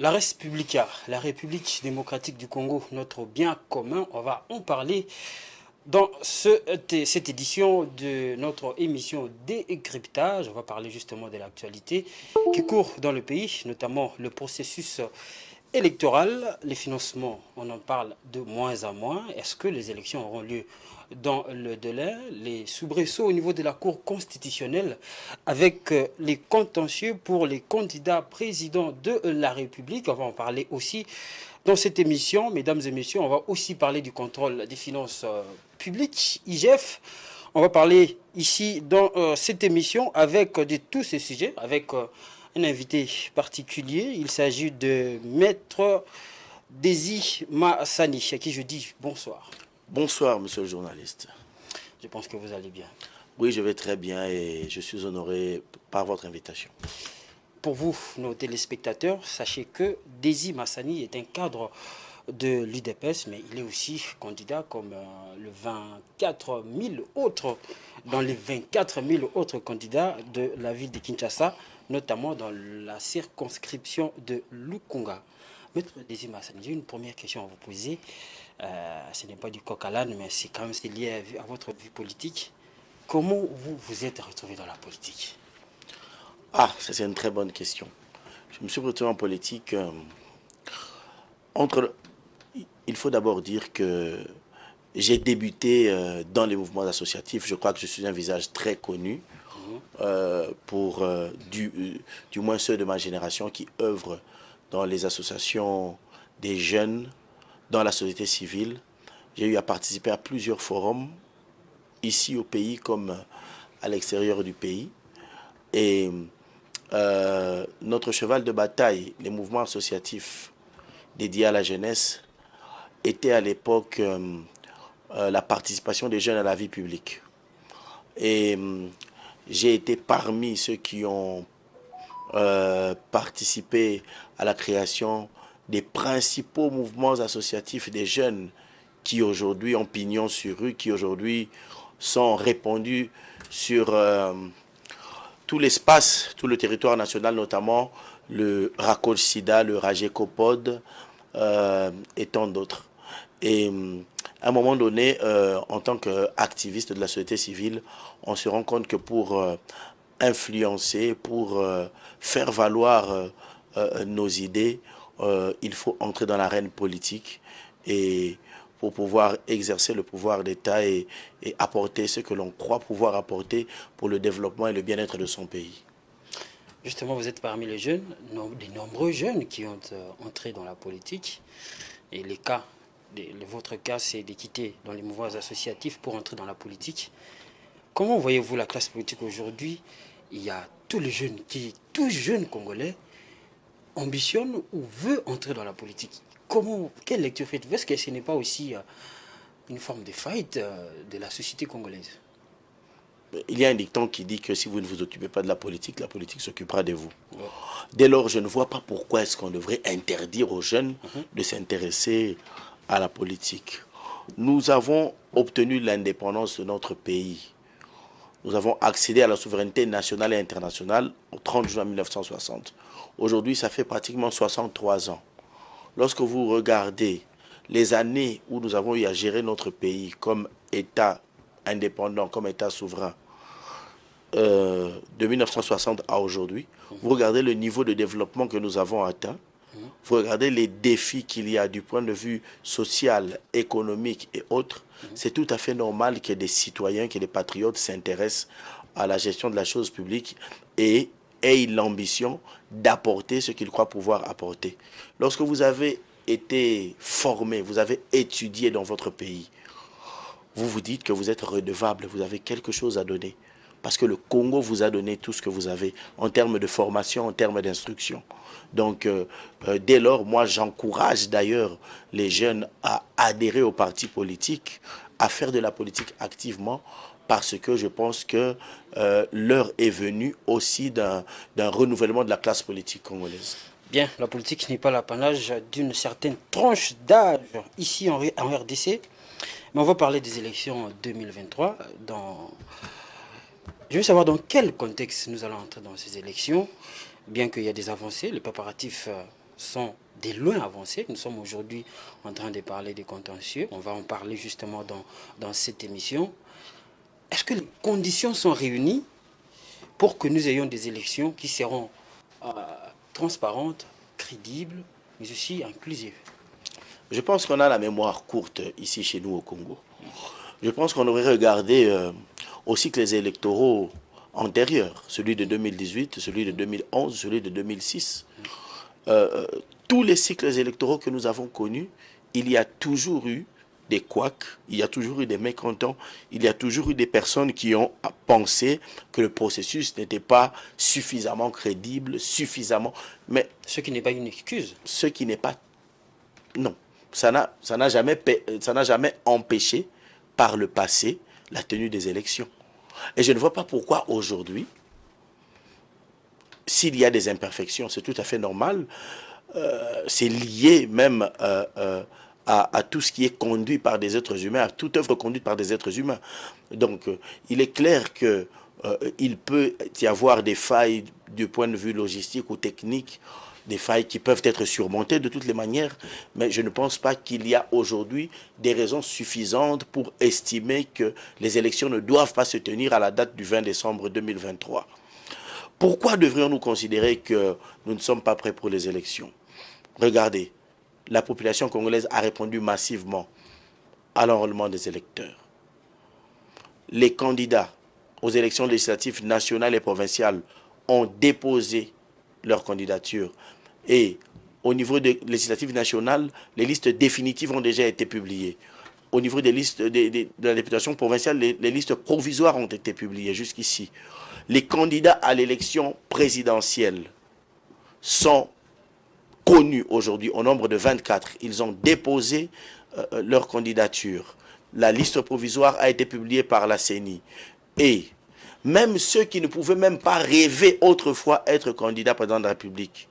La Res Publica, la République démocratique du Congo, notre bien commun, on va en parler dans cette édition de notre émission Décryptage. On va parler justement de l'actualité qui court dans le pays, notamment le processus électoral, les financements, on en parle de moins en moins. Est-ce que les élections auront lieu dans le délai? Les soubresauts au niveau de la Cour constitutionnelle avec les contentieux pour les candidats présidents de la République. On va en parler aussi dans cette émission. Mesdames et messieurs, on va aussi parler du contrôle des finances publiques, IGF. On va parler ici dans cette émission avec de tous ces sujets, avec un invité particulier. Il s'agit de Maître Désy Massani, à qui je dis bonsoir. Bonsoir, monsieur le journaliste. Je pense que vous allez bien. Oui, je vais très bien et je suis honoré par votre invitation. Pour vous, nos téléspectateurs, sachez que Désy Massani est un cadre de l'UDPS, mais il est aussi candidat comme le 24 000 autres, dans les 24 000 autres candidats de la ville de Kinshasa, notamment dans la circonscription de Lukunga. Maître Désy Massani, j'ai une première question à vous poser. Ce n'est pas du coq à l'âne, mais c'est quand même lié à votre vie politique. Comment vous vous êtes retrouvé dans la politique? Ah, ça c'est une très bonne question. Je me suis retrouvé en politique Il faut d'abord dire que j'ai débuté dans les mouvements associatifs. Je crois que je suis un visage très connu pour du moins ceux de ma génération qui œuvrent dans les associations des jeunes, dans la société civile. J'ai eu à participer à plusieurs forums, ici au pays comme à l'extérieur du pays. Et notre cheval de bataille, les mouvements associatifs dédiés à la jeunesse, était à l'époque la participation des jeunes à la vie publique. Et j'ai été parmi ceux qui ont participé à la création des principaux mouvements associatifs des jeunes qui aujourd'hui ont pignon sur rue, qui aujourd'hui sont répandus sur tout l'espace, tout le territoire national, notamment le Racol Sida, le Ragecopod et tant d'autres. Et à un moment donné, en tant qu'activiste de la société civile, on se rend compte que pour influencer, pour faire valoir nos idées, il faut entrer dans l'arène politique et pour pouvoir exercer le pouvoir d'État et apporter ce que l'on croit pouvoir apporter pour le développement et le bien-être de son pays. Justement, vous êtes parmi les jeunes, des nombreux jeunes qui ont entré dans la politique. Et votre cas, c'est de quitter dans les mouvements associatifs pour entrer dans la politique. Comment voyez-vous la classe politique aujourd'hui? Il y a tous les jeunes tout jeunes Congolais ambitionnent ou veulent entrer dans la politique. Quelle lecture faites-vous? Est-ce que ce n'est pas aussi une forme de faillite de la société congolaise? Il y a un dicton qui dit que si vous ne vous occupez pas de la politique s'occupera de vous. Ouais. Dès lors, je ne vois pas pourquoi est-ce qu'on devrait interdire aux jeunes de s'intéresser à la politique. Nous avons obtenu l'indépendance de notre pays. Nous avons accédé à la souveraineté nationale et internationale au 30 juin 1960. Aujourd'hui, ça fait pratiquement 63 ans. Lorsque vous regardez les années où nous avons eu à gérer notre pays comme État indépendant, comme État souverain, de 1960 à aujourd'hui, vous regardez le niveau de développement que nous avons atteint, vous regardez les défis qu'il y a du point de vue social, économique et autres, c'est tout à fait normal que des citoyens, que des patriotes s'intéressent à la gestion de la chose publique et aient l'ambition d'apporter ce qu'ils croient pouvoir apporter. Lorsque vous avez été formé, vous avez étudié dans votre pays, vous vous dites que vous êtes redevable, vous avez quelque chose à donner. Parce que le Congo vous a donné tout ce que vous avez en termes de formation, en termes d'instruction. Donc, dès lors, moi, j'encourage d'ailleurs les jeunes à adhérer aux partis politiques, à faire de la politique activement, parce que je pense que l'heure est venue aussi d'un renouvellement de la classe politique congolaise. Bien, la politique n'est pas l'apanage d'une certaine tranche d'âge ici en RDC, mais on va parler des élections 2023. Je veux savoir dans quel contexte nous allons entrer dans ces élections, bien qu'il y ait des avancées, les préparatifs sont de loin avancés. Nous sommes aujourd'hui en train de parler des contentieux. On va en parler justement dans cette émission. Est-ce que les conditions sont réunies pour que nous ayons des élections qui seront transparentes, crédibles, mais aussi inclusives? Je pense qu'on a la mémoire courte ici chez nous au Congo. Je pense qu'on aurait regardé aux cycles électoraux antérieurs, celui de 2018, celui de 2011, celui de 2006. Tous les cycles électoraux que nous avons connus, il y a toujours eu des couacs, il y a toujours eu des mécontents, il y a toujours eu des personnes qui ont pensé que le processus n'était pas suffisamment crédible, suffisamment... Mais ce qui n'est pas une excuse. Ce qui n'est pas... Non, ça n'a jamais empêché par le passé la tenue des élections. Et je ne vois pas pourquoi aujourd'hui, s'il y a des imperfections, c'est tout à fait normal, c'est lié même à tout ce qui est conduit par des êtres humains, à toute œuvre conduite par des êtres humains. Donc, il est clair que il peut y avoir des failles du point de vue logistique ou technique, des failles qui peuvent être surmontées de toutes les manières, mais je ne pense pas qu'il y a aujourd'hui des raisons suffisantes pour estimer que les élections ne doivent pas se tenir à la date du 20 décembre 2023. Pourquoi devrions-nous considérer que nous ne sommes pas prêts pour les élections? Regardez, la population congolaise a répondu massivement à l'enrôlement des électeurs. Les candidats aux élections législatives nationales et provinciales ont déposé leur candidature. Et au niveau des législatives nationales, les listes définitives ont déjà été publiées. Au niveau des listes de la députation provinciale, les listes provisoires ont été publiées jusqu'ici. Les candidats à l'élection présidentielle sont connus aujourd'hui au nombre de 24. Ils ont déposé leur candidature. La liste provisoire a été publiée par la CENI. Et même ceux qui ne pouvaient même pas rêver autrefois être candidats président de la République,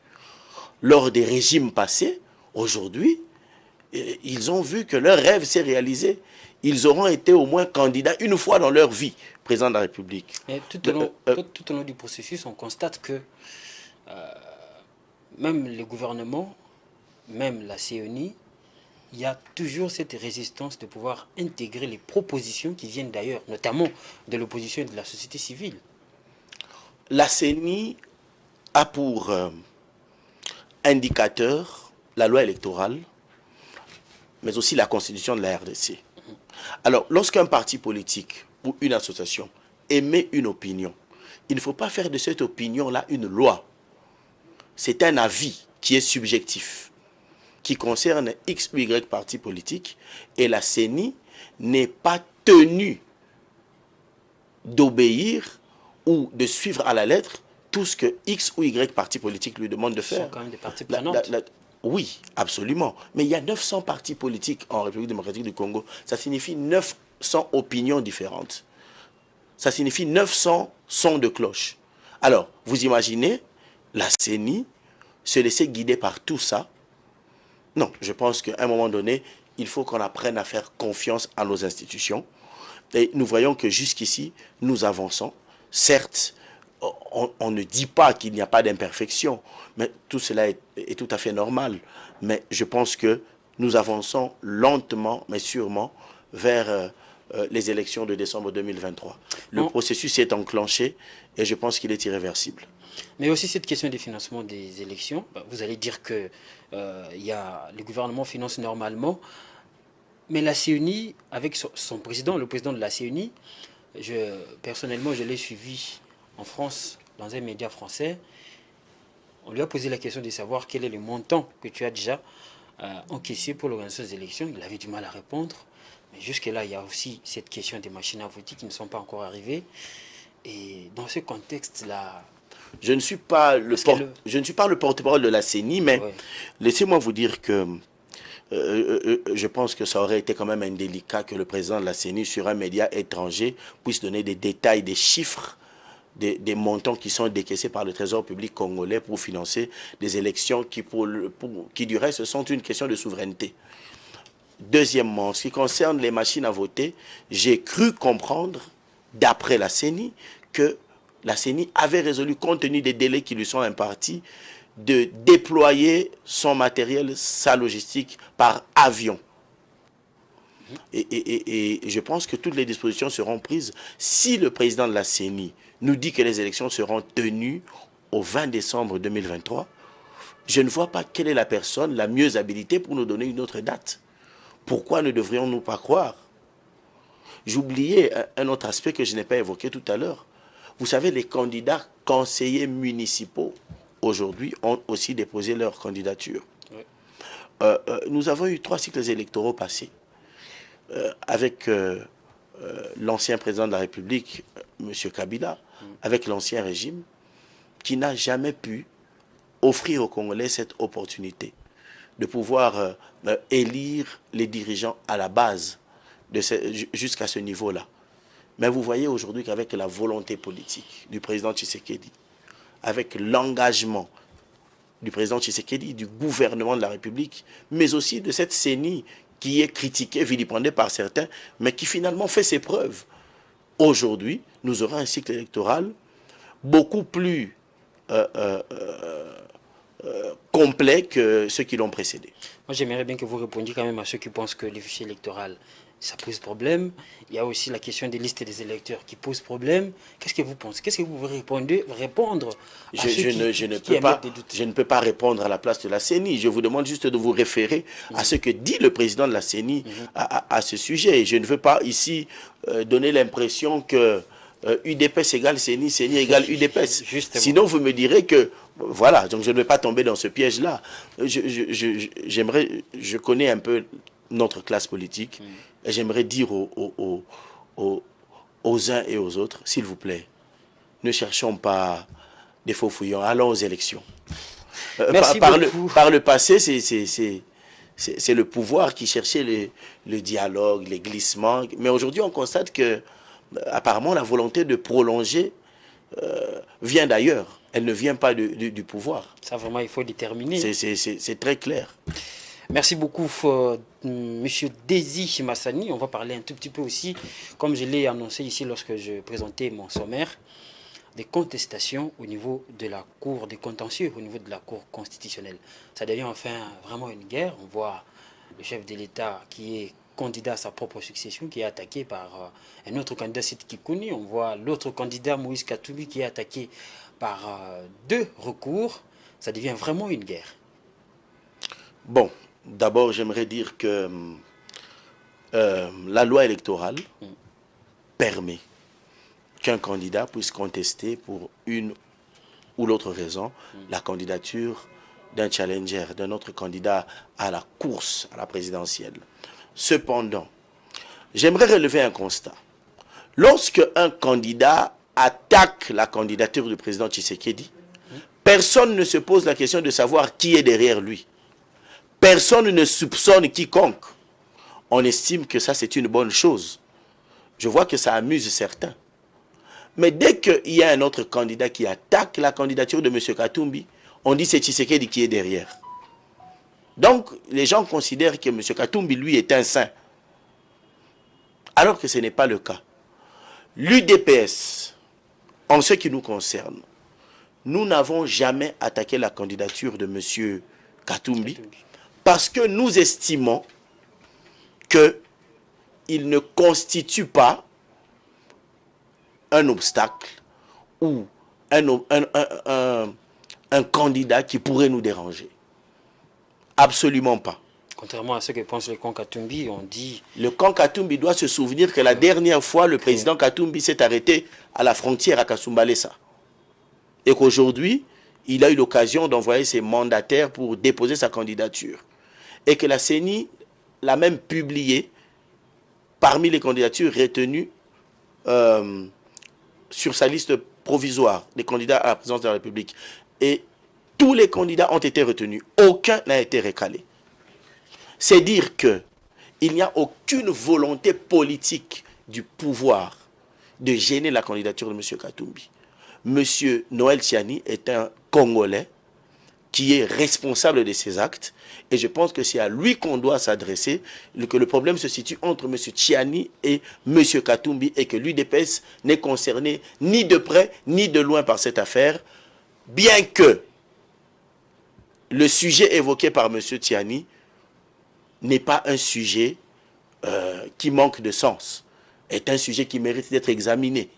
lors des régimes passés, aujourd'hui, ils ont vu que leur rêve s'est réalisé. Ils auront été au moins candidats une fois dans leur vie, président de la République. Et tout au long du processus, on constate que même les gouvernements, même la CENI, il y a toujours cette résistance de pouvoir intégrer les propositions qui viennent d'ailleurs, notamment de l'opposition et de la société civile. La CENI a pour indicateur la loi électorale, mais aussi la constitution de la RDC. Alors, lorsqu'un parti politique ou une association émet une opinion, il ne faut pas faire de cette opinion-là une loi. C'est un avis qui est subjectif, qui concerne X ou Y parti politique, et la CENI n'est pas tenue d'obéir ou de suivre à la lettre tout ce que X ou Y parti politique lui demande de faire. Ce sont quand même des parties prenantes. Oui, absolument. Mais il y a 900 partis politiques en République démocratique du Congo. Ça signifie 900 opinions différentes. Ça signifie 900 sons de cloche. Alors, vous imaginez la CENI se laisser guider par tout ça? Non, je pense qu'à un moment donné, il faut qu'on apprenne à faire confiance à nos institutions. Et nous voyons que jusqu'ici, nous avançons. Certes, on ne dit pas qu'il n'y a pas d'imperfection, mais tout cela est tout à fait normal. Mais je pense que nous avançons lentement, mais sûrement, vers les élections de décembre 2023. Le processus est enclenché et je pense qu'il est irréversible. Mais aussi cette question des financements des élections, vous allez dire que le gouvernement finance normalement, mais la CENI, avec son président, le président de la CENI, personnellement je l'ai suivi en France, dans un média français, on lui a posé la question de savoir quel est le montant que tu as déjà encaissé pour l'organisation des élections. Il avait du mal à répondre, mais jusque-là, il y a aussi cette question des machines à voter qui ne sont pas encore arrivées. Et dans ce contexte-là... Je ne suis pas le porte-parole de la CENI, mais ouais. Laissez-moi vous dire que je pense que ça aurait été quand même indélicat que le président de la CENI, sur un média étranger, puisse donner des détails, des chiffres, des montants qui sont décaissés par le Trésor public congolais pour financer des élections qui du reste, sont une question de souveraineté. Deuxièmement, en ce qui concerne les machines à voter, j'ai cru comprendre, d'après la CENI, que la CENI avait résolu, compte tenu des délais qui lui sont impartis, de déployer son matériel, sa logistique par avion. Et je pense que toutes les dispositions seront prises. Si le président de la CENI nous dit que les élections seront tenues au 20 décembre 2023, je ne vois pas quelle est la personne la mieux habilitée pour nous donner une autre date. Pourquoi ne devrions-nous pas croire? J'oubliais un autre aspect que je n'ai pas évoqué tout à l'heure. Vous savez, les candidats conseillers municipaux, aujourd'hui, ont aussi déposé leur candidature. Oui. Nous avons eu 3 cycles électoraux passés avec l'ancien président de la République, M. Kabila, avec l'ancien régime, qui n'a jamais pu offrir aux Congolais cette opportunité de pouvoir élire les dirigeants à la base jusqu'à ce niveau-là. Mais vous voyez aujourd'hui qu'avec la volonté politique du président Tshisekedi, avec l'engagement du président Tshisekedi, du gouvernement de la République, mais aussi de cette CENI qui est critiquée, vilipendée par certains, mais qui finalement fait ses preuves. Aujourd'hui, nous aurons un cycle électoral beaucoup plus complet que ceux qui l'ont précédé. Moi, j'aimerais bien que vous répondiez quand même à ceux qui pensent que le fichier électoral, ça pose problème. Il y a aussi la question des listes des électeurs qui pose problème. Qu'est-ce que vous pensez? Qu'est-ce que vous pouvez répondre à ceux qui je ne peux pas répondre à la place de la CENI. Je vous demande juste de vous référer à ce que dit le président de la CENI à ce sujet. Je ne veux pas ici donner l'impression que UDPS égale CENI, CENI égale UDPS. Sinon, vous me direz que voilà, donc je ne vais pas tomber dans ce piège-là. Je connais un peu notre classe politique et j'aimerais dire aux uns et aux autres, s'il vous plaît, ne cherchons pas des faux fouillons, allons aux élections. Par le passé, c'est le pouvoir qui cherchait le dialogue, les glissements, mais aujourd'hui on constate que apparemment la volonté de prolonger vient d'ailleurs. Elle ne vient pas du pouvoir. Ça, vraiment, il faut déterminer. C'est très clair. Merci beaucoup, Monsieur Désy Massani. On va parler un tout petit peu aussi, comme je l'ai annoncé ici lorsque je présentais mon sommaire, des contestations au niveau de la Cour des contentieux, au niveau de la Cour constitutionnelle. Ça devient enfin vraiment une guerre. On voit le chef de l'État qui est candidat à sa propre succession, qui est attaqué par un autre candidat, Sidi Kikouni. On voit l'autre candidat, Moïse Katumbi, qui est attaqué par 2 recours. Ça devient vraiment une guerre. Bon, d'abord, j'aimerais dire que la loi électorale permet qu'un candidat puisse contester pour une ou l'autre raison la candidature d'un challenger, d'un autre candidat à la course à la présidentielle. Cependant, j'aimerais relever un constat. Lorsque un candidat attaque la candidature du président Tshisekedi, personne ne se pose la question de savoir qui est derrière lui. Personne ne soupçonne quiconque. On estime que ça, c'est une bonne chose. Je vois que ça amuse certains. Mais dès qu'il y a un autre candidat qui attaque la candidature de M. Katumbi, on dit c'est Tshisekedi qui est derrière. Donc, les gens considèrent que M. Katumbi, lui, est un saint. Alors que ce n'est pas le cas. L'UDPS, en ce qui nous concerne, nous n'avons jamais attaqué la candidature de M. Katumbi parce que nous estimons qu'il ne constitue pas un obstacle ou un candidat qui pourrait nous déranger. Absolument pas. Contrairement à ce que pense le camp Katumbi, on dit... Le camp Katumbi doit se souvenir que la dernière fois, le président Katumbi s'est arrêté à la frontière à Kasumbalesa. Et qu'aujourd'hui, il a eu l'occasion d'envoyer ses mandataires pour déposer sa candidature. Et que la CENI l'a même publié parmi les candidatures retenues sur sa liste provisoire des candidats à la présidence de la République. Et tous les candidats ont été retenus. Aucun n'a été recalé. C'est dire qu'il n'y a aucune volonté politique du pouvoir de gêner la candidature de M. Katumbi. M. Noël Tchiani est un Congolais qui est responsable de ses actes et je pense que c'est à lui qu'on doit s'adresser, que le problème se situe entre M. Tchiani et M. Katumbi et que l'UDPS n'est concerné ni de près ni de loin par cette affaire, bien que le sujet évoqué par M. Tiani n'est pas un sujet qui manque de sens, est un sujet qui mérite d'être examiné.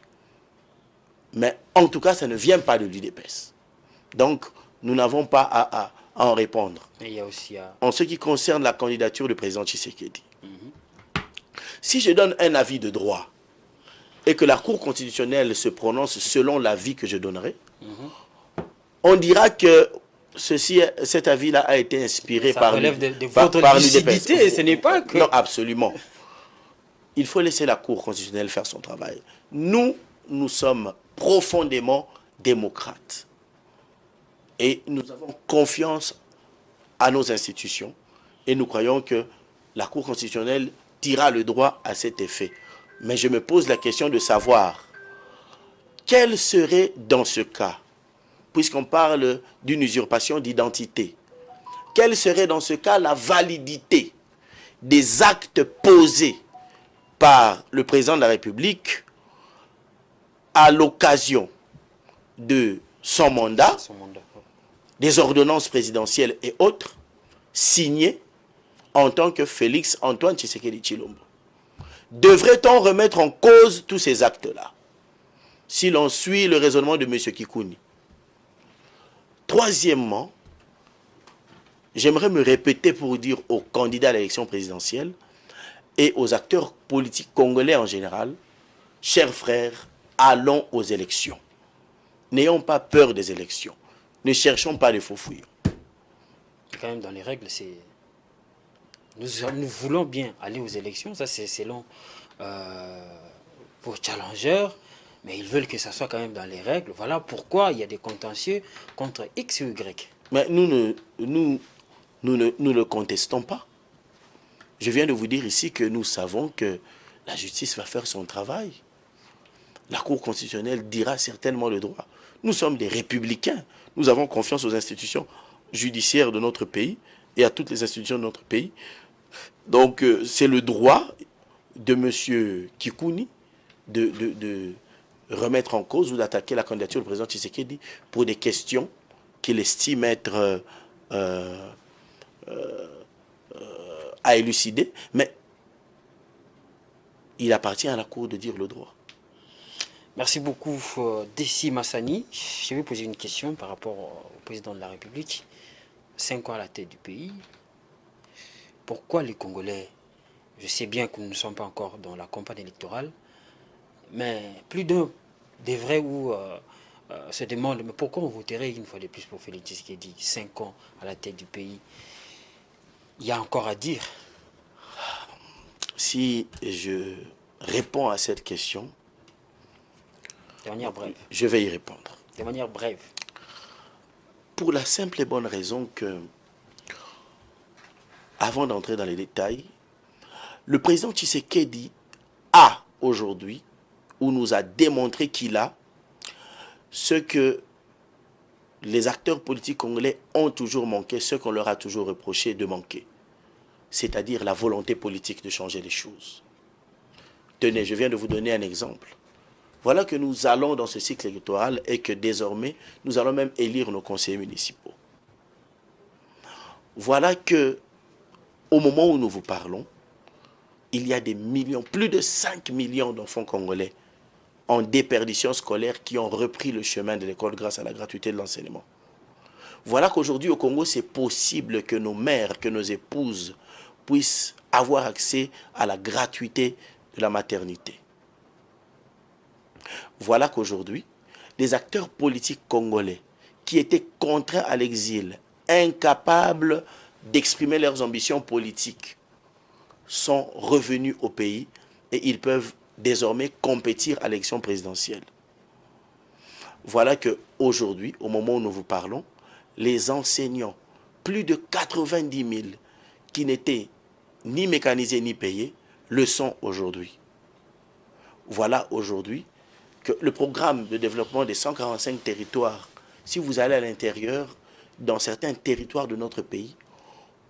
Mais en tout cas, ça ne vient pas de l'UDPS. Donc, nous n'avons pas à en répondre. Et il y a aussi en ce qui concerne la candidature du président Tshisekedi, si je donne un avis de droit et que la Cour constitutionnelle se prononce selon l'avis que je donnerai, on dira que cet avis-là a été inspiré par votre lucidité, ce n'est pas que... Non, absolument. Il faut laisser la Cour constitutionnelle faire son travail. Nous sommes profondément démocrates. Et nous avons confiance à nos institutions. Et nous croyons que la Cour constitutionnelle dira le droit à cet effet. Mais je me pose la question de savoir quel serait dans ce cas, puisqu'on parle d'une usurpation d'identité, quelle serait dans ce cas la validité des actes posés par le président de la République à l'occasion de son mandat, des ordonnances présidentielles et autres, signées en tant que Félix Antoine Tshisekedi Tshilombo. Devrait-on remettre en cause tous ces actes-là, si l'on suit le raisonnement de M. Kikouni? Troisièmement, j'aimerais me répéter pour dire aux candidats à l'élection présidentielle et aux acteurs politiques congolais en général, chers frères, allons aux élections. N'ayons pas peur des élections. Ne cherchons pas les faux fouilles. Quand même, dans les règles, c'est... Nous voulons bien aller aux élections, ça c'est selon vos challengers, mais ils veulent que ça soit quand même dans les règles. Voilà pourquoi il y a des contentieux contre X ou Y. Mais nous ne le contestons pas. Je viens de vous dire ici que nous savons que la justice va faire son travail. La Cour constitutionnelle dira certainement le droit. Nous sommes des républicains. Nous avons confiance aux institutions judiciaires de notre pays et à toutes les institutions de notre pays. Donc, c'est le droit de M. Kikouni de remettre en cause ou d'attaquer la candidature du président Tshisekedi pour des questions qu'il estime être à élucider. Mais il appartient à la Cour de dire le droit. Merci beaucoup, Dessi Massani. Je vais poser une question par rapport au président de la République. 5 ans à la tête du pays. Pourquoi les Congolais, je sais bien que nous ne sommes pas encore dans la campagne électorale, mais plus d'un des vrais ou se demandent, mais pourquoi on voterait une fois de plus pour Félix Tshisekedi, 5 ans à la tête du pays? Il y a encore à dire. Si je réponds à cette question, de manière brève. Je vais y répondre. De manière brève. Pour la simple et bonne raison que, avant d'entrer dans les détails, le président Tshisekedi a aujourd'hui, ou nous a démontré qu'il a, ce que les acteurs politiques congolais ont toujours manqué, ce qu'on leur a toujours reproché de manquer. C'est-à-dire la volonté politique de changer les choses. Tenez, je viens de vous donner un exemple. Voilà que nous allons dans ce cycle électoral et que désormais, nous allons même élire nos conseillers municipaux. Voilà que, au moment où nous vous parlons, il y a des millions, plus de 5 millions d'enfants congolais en déperdition scolaire qui ont repris le chemin de l'école grâce à la gratuité de l'enseignement. Voilà qu'aujourd'hui au Congo, c'est possible que nos mères, que nos épouses puissent avoir accès à la gratuité de la maternité. Voilà qu'aujourd'hui, les acteurs politiques congolais qui étaient contraints à l'exil, incapables d'exprimer leurs ambitions politiques, sont revenus au pays et ils peuvent désormais compétir à l'élection présidentielle. Voilà qu'aujourd'hui, au moment où nous vous parlons, les enseignants, plus de 90 000 qui n'étaient ni mécanisés ni payés, le sont aujourd'hui. Voilà aujourd'hui que le programme de développement des 145 territoires, si vous allez à l'intérieur, dans certains territoires de notre pays,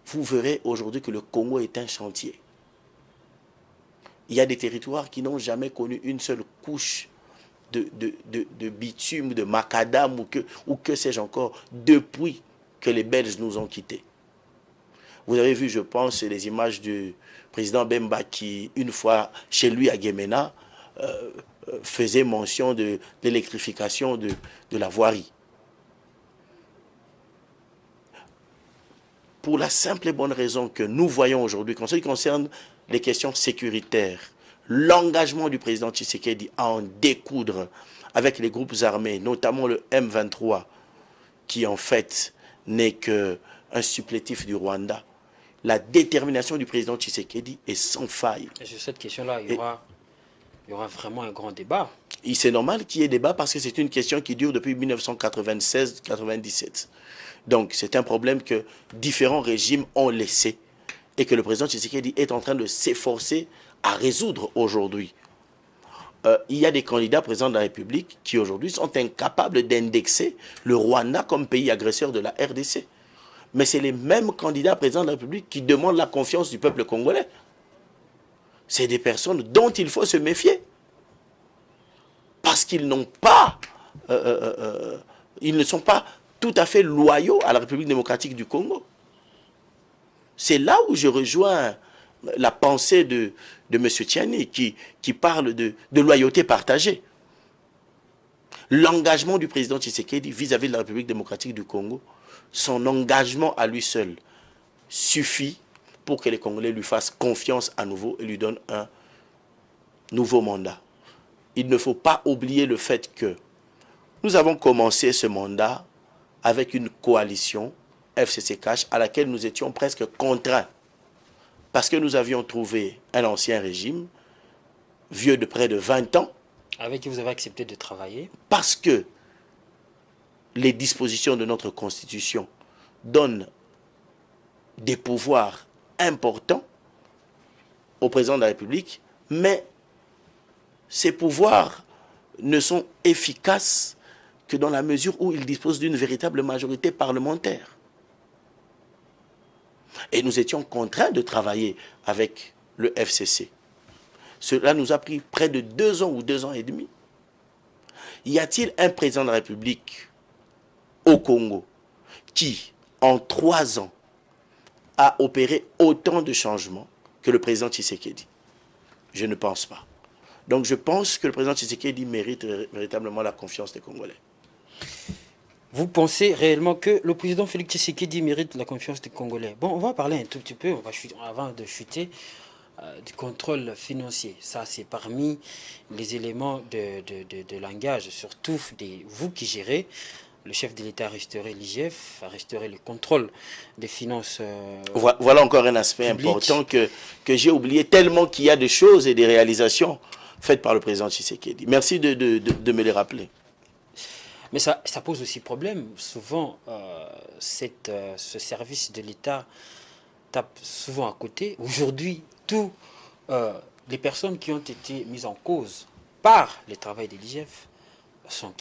vous verrez aujourd'hui que le Congo est un chantier. Il y a des territoires qui n'ont jamais connu une seule couche de bitume, de macadam ou que sais-je encore, depuis que les Belges nous ont quittés. Vous avez vu, je pense, les images du président Bemba qui, une fois chez lui à Guémena, faisait mention de l'électrification de la voirie. Pour la simple et bonne raison que nous voyons aujourd'hui, en ce qui concerne les questions sécuritaires, l'engagement du président Tshisekedi à en découdre avec les groupes armés, notamment le M23, qui en fait n'est qu'un supplétif du Rwanda. La détermination du président Tshisekedi est sans faille. Et sur cette question-là, il y aura vraiment un grand débat. C'est normal qu'il y ait débat parce que c'est une question qui dure depuis 1996-97. Donc c'est un problème que différents régimes ont laissé et que le président Tshisekedi est en train de s'efforcer à résoudre aujourd'hui. Il y a des candidats présidents de la République qui aujourd'hui sont incapables d'indexer le Rwanda comme pays agresseur de la RDC. Mais c'est les mêmes candidats présidents de la République qui demandent la confiance du peuple congolais. C'est des personnes dont il faut se méfier. Parce qu'ils n'ont pas... ils ne sont pas tout à fait loyaux à la République démocratique du Congo. C'est là où je rejoins la pensée de M. Tiani qui parle de loyauté partagée. L'engagement du président Tshisekedi vis-à-vis de la République démocratique du Congo, son engagement à lui seul suffit pour que les Congolais lui fassent confiance à nouveau et lui donnent un nouveau mandat. Il ne faut pas oublier le fait que nous avons commencé ce mandat avec une coalition FCC-Cash à laquelle nous étions presque contraints parce que nous avions trouvé un ancien régime vieux de près de 20 ans. Avec qui vous avez accepté de travailler. Parce que les dispositions de notre Constitution donnent des pouvoirs importants au président de la République, mais ces pouvoirs ne sont efficaces que dans la mesure où il dispose d'une véritable majorité parlementaire. Et nous étions contraints de travailler avec le FCC. Cela nous a pris près de 2 ans ou 2 ans et demi. Y a-t-il un président de la République au Congo qui, en 3 ans, a opéré autant de changements que le président Tshisekedi? Je ne pense pas. Donc je pense que le président Tshisekedi mérite véritablement la confiance des Congolais. Vous pensez réellement que le président Félix Tshisekedi mérite la confiance des Congolais? Bon, on va parler un tout petit peu, avant de chuter, du contrôle financier. Ça, c'est parmi les éléments de langage, surtout vous qui gérez. Le chef de l'État resterait l'IGF, resterait le contrôle des finances. Voilà encore un aspect important que j'ai oublié, tellement qu'il y a des choses et des réalisations faites par le président Tshisekedi. Merci de me les rappeler. Mais ça pose aussi problème. Souvent, ce service de l'État tape souvent à côté. Aujourd'hui, toutes les personnes qui ont été mises en cause par le travail de l'IGF sont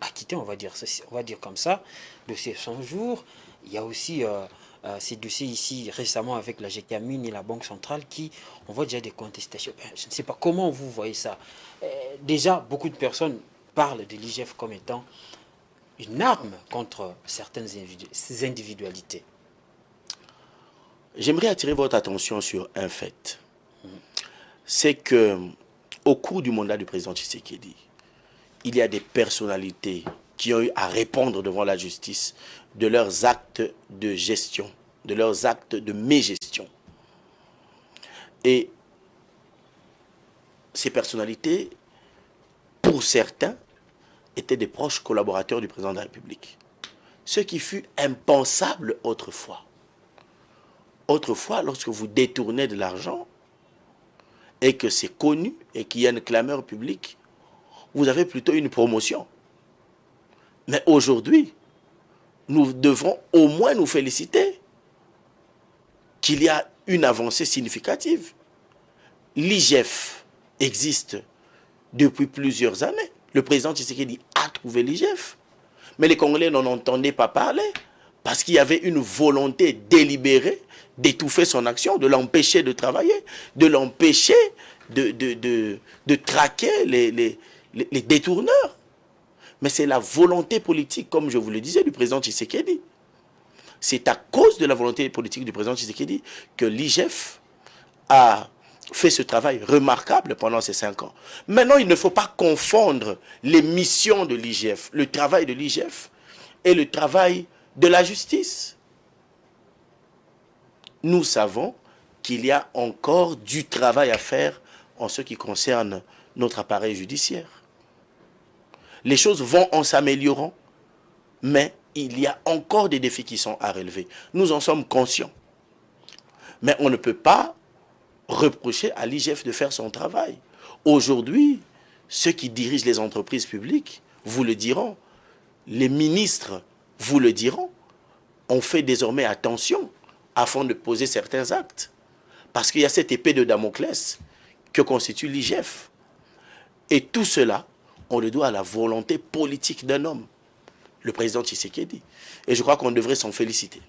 acquittées, on va dire comme ça, de ces 100 jours. Il y a aussi ces dossiers ici récemment avec la GECAMINE et la Banque centrale on voit déjà des contestations. Je ne sais pas comment vous voyez ça. Déjà, beaucoup de personnes parlent de l'IGF comme étant une arme contre certaines individualités. J'aimerais attirer votre attention sur un fait. C'est que au cours du mandat du président Tshisekedi, il y a des personnalités qui ont eu à répondre devant la justice de leurs actes de gestion, de leurs actes de mégestion. Et ces personnalités, pour certains, étaient des proches collaborateurs du président de la République. Ce qui fut impensable autrefois. Autrefois, lorsque vous détournez de l'argent et que c'est connu et qu'il y a une clameur publique, vous avez plutôt une promotion. Mais aujourd'hui, nous devrons au moins nous féliciter qu'il y a une avancée significative. L'IGF existe depuis plusieurs années. Le président Tshisekedi a trouvé l'IGF. Mais les Congolais n'en entendaient pas parler parce qu'il y avait une volonté délibérée d'étouffer son action, de l'empêcher de travailler, de l'empêcher de traquer les détourneurs. Mais c'est la volonté politique, comme je vous le disais, du président Tshisekedi. C'est à cause de la volonté politique du président Tshisekedi que l'IGF a fait ce travail remarquable pendant ces 5 ans. Maintenant, il ne faut pas confondre les missions de l'IGF, le travail de l'IGF et le travail de la justice. Nous savons qu'il y a encore du travail à faire en ce qui concerne notre appareil judiciaire. Les choses vont en s'améliorant, mais il y a encore des défis qui sont à relever. Nous en sommes conscients. Mais on ne peut pas reprocher à l'IGF de faire son travail. Aujourd'hui, ceux qui dirigent les entreprises publiques vous le diront. Les ministres vous le diront. On fait désormais attention afin de poser certains actes. Parce qu'il y a cette épée de Damoclès que constitue l'IGF. Et tout cela, on le doit à la volonté politique d'un homme, le président Tshisekedi. Et je crois qu'on devrait s'en féliciter.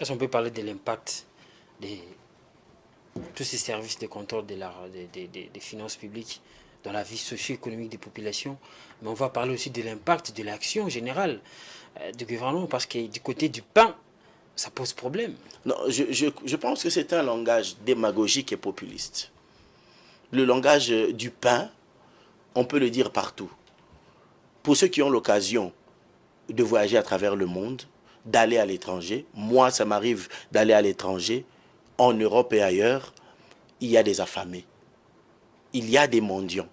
Est-ce qu'on peut parler de l'impact de tous ces services de contrôle des finances publiques dans la vie socio-économique des populations? Mais on va parler aussi de l'impact de l'action générale du gouvernement, parce que du côté du pain, ça pose problème. Non, je pense que c'est un langage démagogique et populiste. Le langage du pain, on peut le dire partout. Pour ceux qui ont l'occasion de voyager à travers le monde, d'aller à l'étranger, moi ça m'arrive d'aller à l'étranger, en Europe et ailleurs, il y a des affamés. Il y a des mendiants.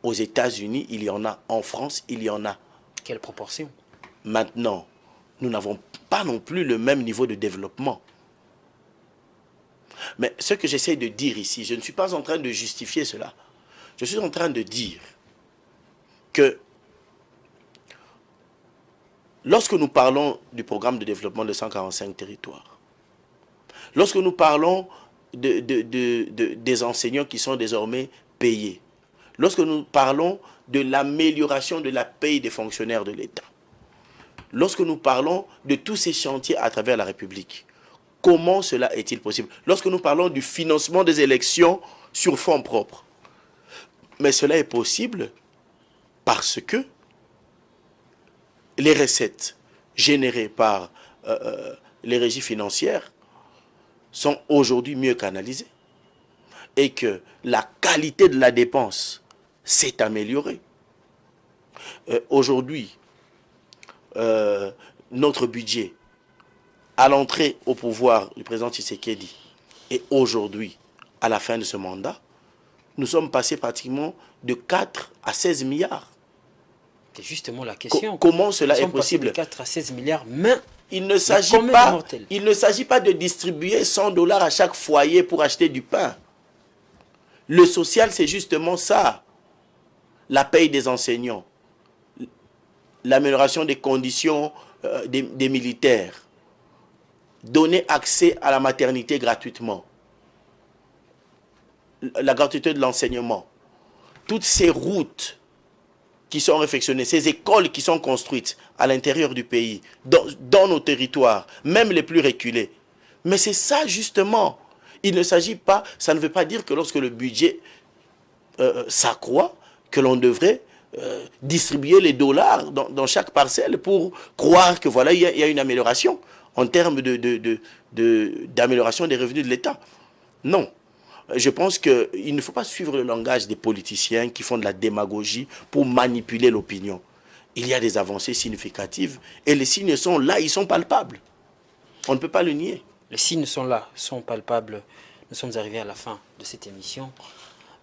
Aux États-Unis, il y en a. En France, il y en a. Quelle proportion? Maintenant, nous n'avons pas non plus le même niveau de développement. Mais ce que j'essaie de dire ici, je ne suis pas en train de justifier cela. Je suis en train de dire que lorsque nous parlons du programme de développement de 145 territoires, lorsque nous parlons des enseignants qui sont désormais payés, lorsque nous parlons de l'amélioration de la paye des fonctionnaires de l'État, lorsque nous parlons de tous ces chantiers à travers la République, comment cela est-il possible? Lorsque nous parlons du financement des élections sur fonds propres, mais cela est possible parce que les recettes générées par les régies financières sont aujourd'hui mieux canalisées et que la qualité de la dépense s'est améliorée. Aujourd'hui, notre budget à l'entrée au pouvoir du président Tshisekedi et aujourd'hui, à la fin de ce mandat, nous sommes passés pratiquement de 4 à 16 milliards. C'est justement la question. Comment cela est possible? De 4 à 16 milliards, mais il ne s'agit pas de distribuer 100 $ à chaque foyer pour acheter du pain. Le social, c'est justement ça. La paye des enseignants, l'amélioration des conditions des militaires, donner accès à la maternité gratuitement, la gratuité de l'enseignement, toutes ces routes qui sont réfectionnées, ces écoles qui sont construites à l'intérieur du pays, dans nos territoires, même les plus reculés. Mais c'est ça justement. Il ne s'agit pas, ça ne veut pas dire que lorsque le budget s'accroît, que l'on devrait distribuer les dollars dans chaque parcelle pour croire que voilà, il y a une amélioration en termes d'amélioration des revenus de l'État. Non. Je pense qu'il ne faut pas suivre le langage des politiciens qui font de la démagogie pour manipuler l'opinion. Il y a des avancées significatives et les signes sont là, ils sont palpables. On ne peut pas le nier. Les signes sont là, sont palpables. Nous sommes arrivés à la fin de cette émission.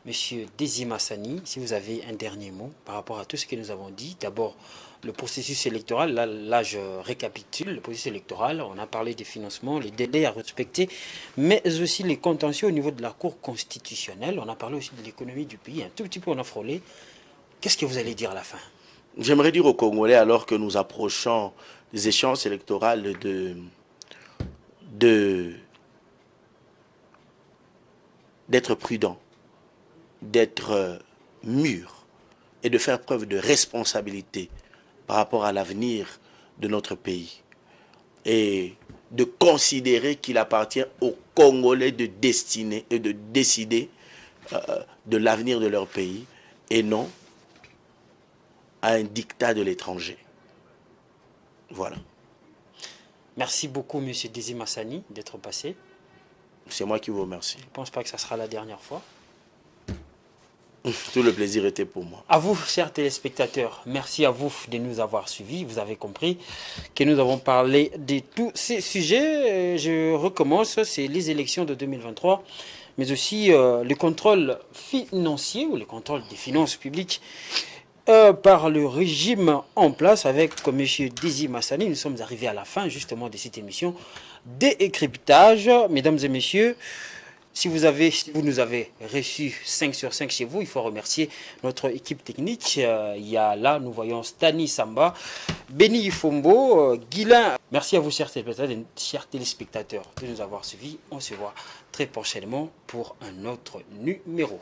Monsieur Désir Massani, si vous avez un dernier mot par rapport à tout ce que nous avons dit. D'abord, le processus électoral, là je récapitule, le processus électoral, on a parlé des financements, les délais à respecter, mais aussi les contentieux au niveau de la Cour constitutionnelle. On a parlé aussi de l'économie du pays, un tout petit peu on a frôlé. Qu'est-ce que vous allez dire à la fin? J'aimerais dire aux Congolais, alors que nous approchons des échéances électorales, d'être prudents, d'être mûrs et de faire preuve de responsabilité par rapport à l'avenir de notre pays et de considérer qu'il appartient aux Congolais de décider de l'avenir de leur pays et non à un diktat de l'étranger. Voilà. Merci beaucoup, M. Désir Massani, d'être passé. C'est moi qui vous remercie. Je ne pense pas que ça sera la dernière fois. Tout le plaisir était pour moi. À vous, chers téléspectateurs, merci à vous de nous avoir suivis. Vous avez compris que nous avons parlé de tous ces sujets. Je recommence, c'est les élections de 2023, mais aussi le contrôle financier ou le contrôle des finances publiques par le régime en place avec M. Désir Massani. Nous sommes arrivés à la fin justement de cette émission décryptage. Mesdames et messieurs, si vous nous avez reçu 5 sur 5 chez vous, il faut remercier notre équipe technique. Il y a là, nous voyons Stani Samba, Benny Ifombo, Guilain. Merci à vous, chers téléspectateurs, de nous avoir suivis. On se voit très prochainement pour un autre numéro.